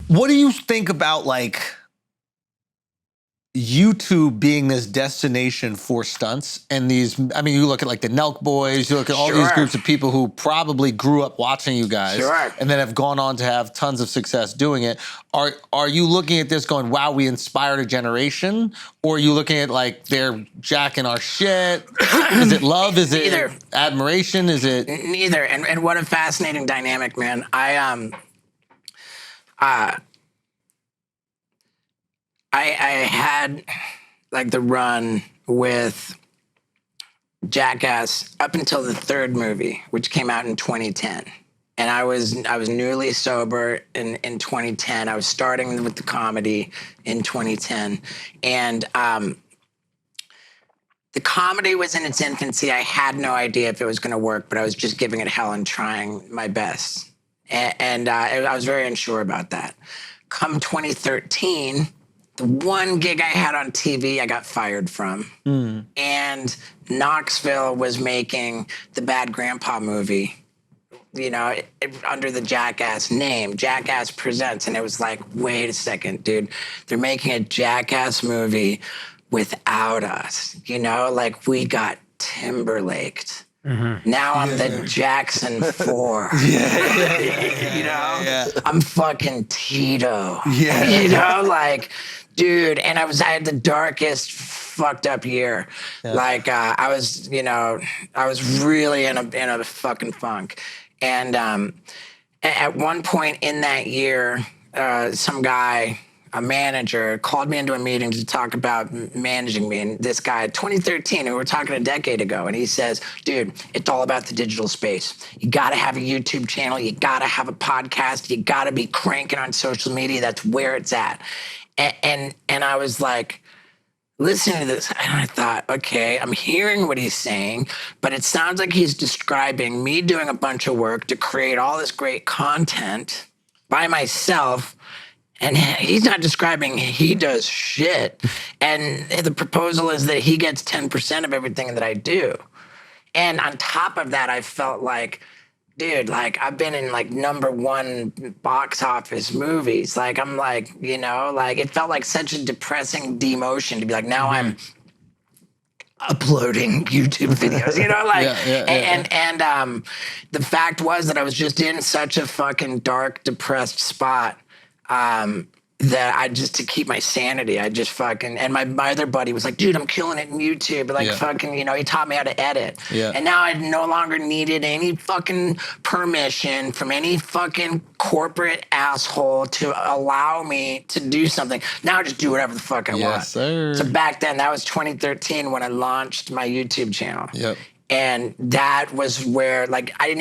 What do you think about like YouTube being this destination for stunts and these? I mean, you look at like the Nelk boys, you look at all these groups of people who probably grew up watching you guys and then have gone on to have tons of success doing it. Are you looking at this going, wow, we inspired a generation? Or are you looking at like they're jacking our shit? Is it love? Is it admiration? Is it neither? And what a fascinating dynamic, man. I had like the run with Jackass up until the third movie, which came out in 2010. And I was newly sober in 2010. I was starting with the comedy in 2010. And the comedy was in its infancy. I had no idea if it was going to work, but I was just giving it hell and trying my best. And I was very unsure about that. Come 2013, the one gig I had on TV, I got fired from. And Knoxville was making the Bad Grandpa movie, you know, under the Jackass name, Jackass Presents. And it was like, wait a second, dude. They're making a Jackass movie without us. You know, like we got Timberlaked. Now I'm the Jackson 4. You know? I'm fucking Tito. You know, like, dude, and I had the darkest fucked up year. Like I was really in a fucking funk. And at one point in that year, some guy, a manager, called me into a meeting to talk about managing me. And this guy, 2013, we were talking a decade ago, and he says, dude, it's all about the digital space. You got to have a YouTube channel. You got to have a podcast. You got to be cranking on social media. That's where it's at. And I was like, listening to this, and I thought, okay, I'm hearing what he's saying, but it sounds like he's describing me doing a bunch of work to create all this great content by myself. And he's not describing he does shit. And the proposal is that he gets 10% of everything that I do. And on top of that, I felt like, dude, like I've been in like #1 box office movies. Like I'm like, you know, like it felt like such a depressing demotion to be like, now I'm uploading YouTube videos, you know, like, and the fact was that I was just in such a fucking dark, depressed spot. That I just, to keep my sanity, I just fucking, and my other buddy was like, dude, I'm killing it in YouTube. Like fucking, you know, he taught me how to edit. And now I no longer needed any fucking permission from any fucking corporate asshole to allow me to do something. Now I just do whatever the fuck I want. Sir. So back then, that was 2013 when I launched my YouTube channel. And that was where, like, I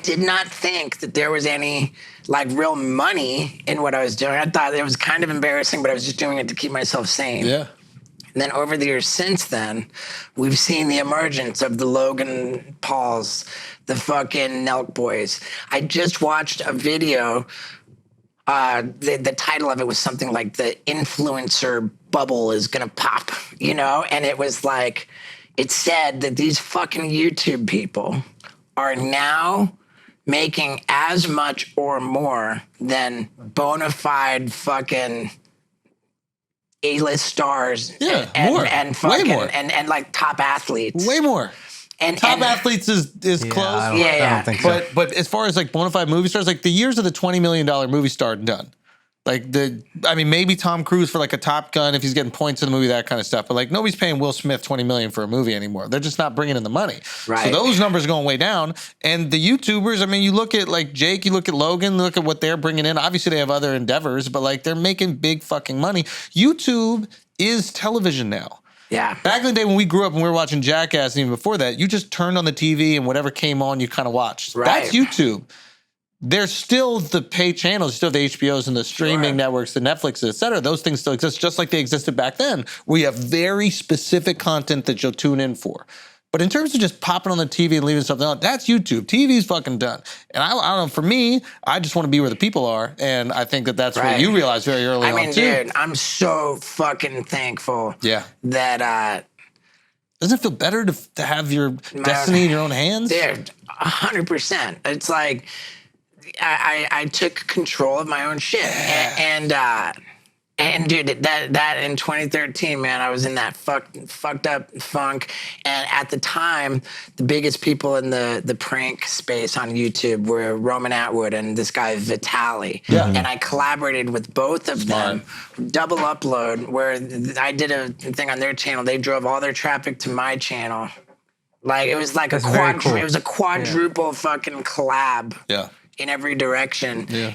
did not think that there was any like real money in what I was doing. I thought it was kind of embarrassing, but I was just doing it to keep myself sane. And then over the years since then, we've seen the emergence of the Logan Pauls, the fucking Nelk boys. I just watched a video. The title of it was something like the influencer bubble is gonna pop, you know? And it was like, it said that these fucking YouTube people are now making as much or more than bona fide fucking A-list stars and fucking way more. And like top athletes. Way more. And top athletes is close. I don't think so. But as far as like bona fide movie stars, like the years of the $20 million movie star done. Like maybe Tom Cruise for like a Top Gun if he's getting points in the movie, that kind of stuff. But like nobody's paying Will Smith $20 million for a movie anymore. They're just not bringing in the money. So those numbers are going way down. And the YouTubers, I mean, you look at like Jake, you look at Logan, look at what they're bringing in. Obviously they have other endeavors, but like they're making big fucking money. YouTube is television now. Back in the day when we grew up and we were watching Jackass, and even before that, you just turned on the TV and whatever came on, you kind of watched. That's YouTube. There's still the pay channels, still the HBOs and the streaming networks, the Netflix, et cetera. Those things still exist just like they existed back then. We have very specific content that you'll tune in for. But in terms of just popping on the TV and leaving something on, that's YouTube. TV's fucking done. And I don't know, for me, I just want to be where the people are. And I think that that's what you realized very early on, too. Dude, I'm so fucking thankful that... Doesn't it feel better to have your destiny in your own hands? Dude, 100%. It's like... I took control of my own shit, and dude, that in 2013, man, I was in that fucked up funk. And at the time, the biggest people in the prank space on YouTube were Roman Atwood and this guy Vitaly. Yeah. And I collaborated with both of them, double upload, where I did a thing on their channel. They drove all their traffic to my channel. Like it was like it was a quadruple fucking collab. Yeah. In every direction. Yeah.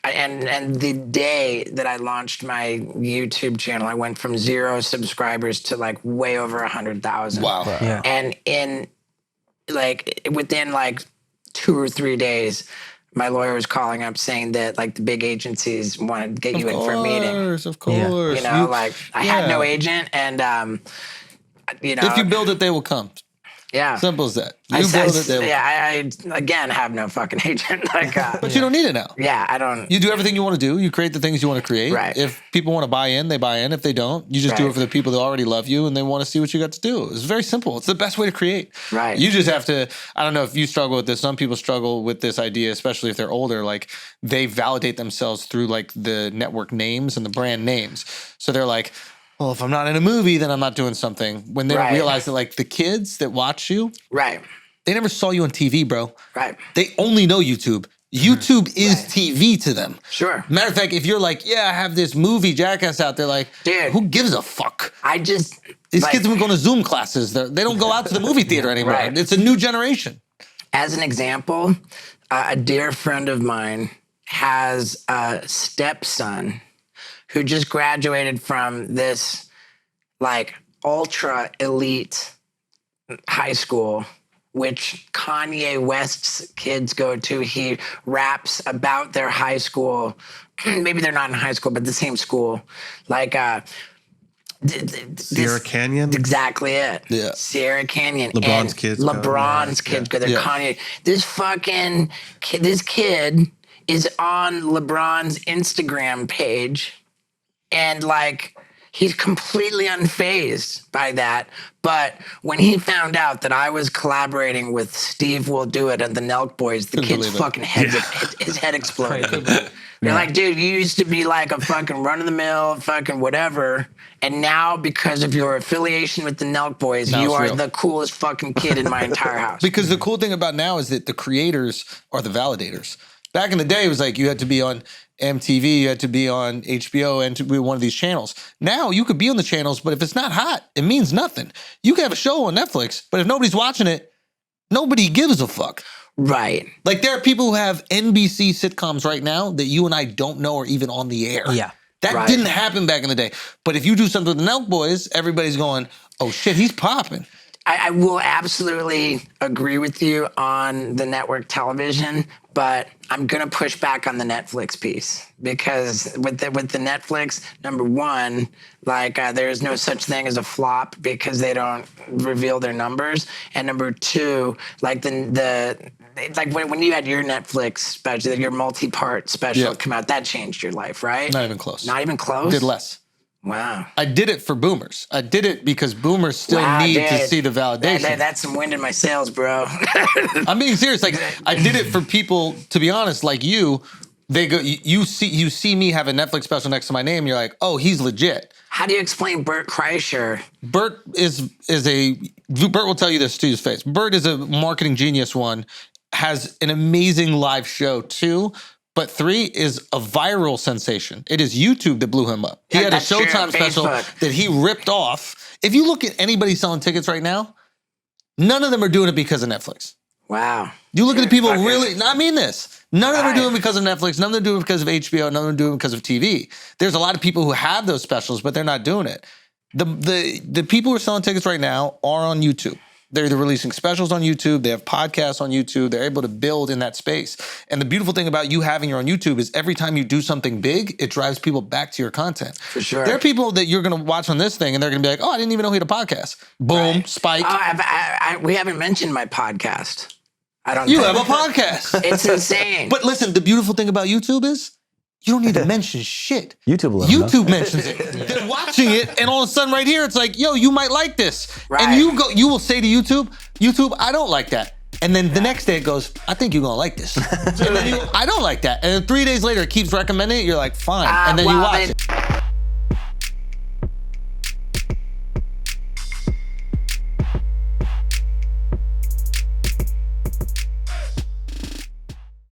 And the day that I launched my YouTube channel, I went from 0 subscribers to like way over 100,000. Wow. Yeah. And within 2 or 3 days, my lawyer was calling up saying that like the big agencies wanted to get you in for a meeting. Of course. You know, I had no agent, and you know, if you build it, they will come. Yeah. Simple as that. You build it, they will. I again have no fucking agent. But you don't need it now. Yeah, I don't. You do everything you want to do. You create the things you want to create. Right. If people want to buy in, they buy in. If they don't, you just do it for the people that already love you and they want to see what you got to do. It's very simple. It's the best way to create. Right. You just have to, I don't know if you struggle with this. Some people struggle with this idea, especially if they're older. Like they validate themselves through like the network names and the brand names. So they're like, well, if I'm not in a movie, then I'm not doing something. When they don't realize that like the kids that watch you, they never saw you on TV, bro. Right. They only know YouTube. YouTube is TV to them. Sure. Matter of fact, if you're like, yeah, I have this movie Jackass out there, like, dude, who gives a fuck? These kids have been going to Zoom classes. They don't go out to the movie theater anymore. It's a new generation. As an example, a dear friend of mine has a stepson who just graduated from this like ultra elite high school, which Kanye West's kids go to. He raps about their high school. Maybe they're not in high school, but the same school. Like Sierra Canyon? Exactly it. Yeah. Sierra Canyon. LeBron's kids. LeBron's kids go there. Kanye. This fucking this kid is on LeBron's Instagram page. And like, he's completely unfazed by that. But when he found out that I was collaborating with Steve Will Do It and the Nelk Boys, the kid's fucking head, his head exploded. They're like, dude, you used to be like a fucking run-of-the-mill fucking whatever. And now, because of your affiliation with the Nelk Boys, you are the coolest fucking kid in my entire house. Because the cool thing about now is that the creators are the validators. Back in the day, it was like you had to be on MTV, you had to be on HBO, and to be one of these channels. Now you could be on the channels, but if it's not hot, it means nothing. You can have a show on Netflix, but if nobody's watching it, nobody gives a fuck. Right. Like there are people who have NBC sitcoms right now that you and I don't know are even on the air. Yeah. That didn't happen back in the day. But if you do something with the Nelk Boys, everybody's going, oh shit, he's popping. I will absolutely agree with you on the network television, but I'm going to push back on the Netflix piece because with the Netflix, number one, like there's no such thing as a flop because they don't reveal their numbers. And number two, like like when you had your Netflix special, your multi-part special come out, that changed your life, right? Not even close. Not even close? Did less. Wow. I did it for boomers. I did it because boomers still need to see the validation. That's some wind in my sails, bro. I'm being serious. Like I did it for people, to be honest, like you. They go, you see me have a Netflix special next to my name. You're like, oh, he's legit. How do you explain Bert Kreischer? Bert Bert will tell you this to his face. Bert is a marketing genius. One has an amazing live show too. But 3 is a viral sensation. It is YouTube that blew him up. He had a Showtime special that he ripped off. If you look at anybody selling tickets right now, none of them are doing it because of Netflix. Wow. You look at the people really, I mean this, none of them are doing it because of Netflix, none of them are doing it because of HBO, none of them are doing it because of TV. There's a lot of people who have those specials, but they're not doing it. The people who are selling tickets right now are on YouTube. They're either releasing specials on YouTube, they have podcasts on YouTube, they're able to build in that space. And the beautiful thing about you having your own YouTube is every time you do something big, it drives people back to your content. For sure. There are people that you're gonna watch on this thing and they're gonna be like, oh, I didn't even know he had a podcast. Boom, spike. We haven't mentioned my podcast. You have a podcast. It's insane. But listen, the beautiful thing about YouTube is you don't need to mention shit. YouTube mentions it. They're watching it, and all of a sudden right here, it's like, yo, you might like this. Right. And you will say to YouTube, I don't like that. And then the next day it goes, I think you're gonna like this. And then I don't like that. And then 3 days later it keeps recommending it. You're like, fine. And then you watch it.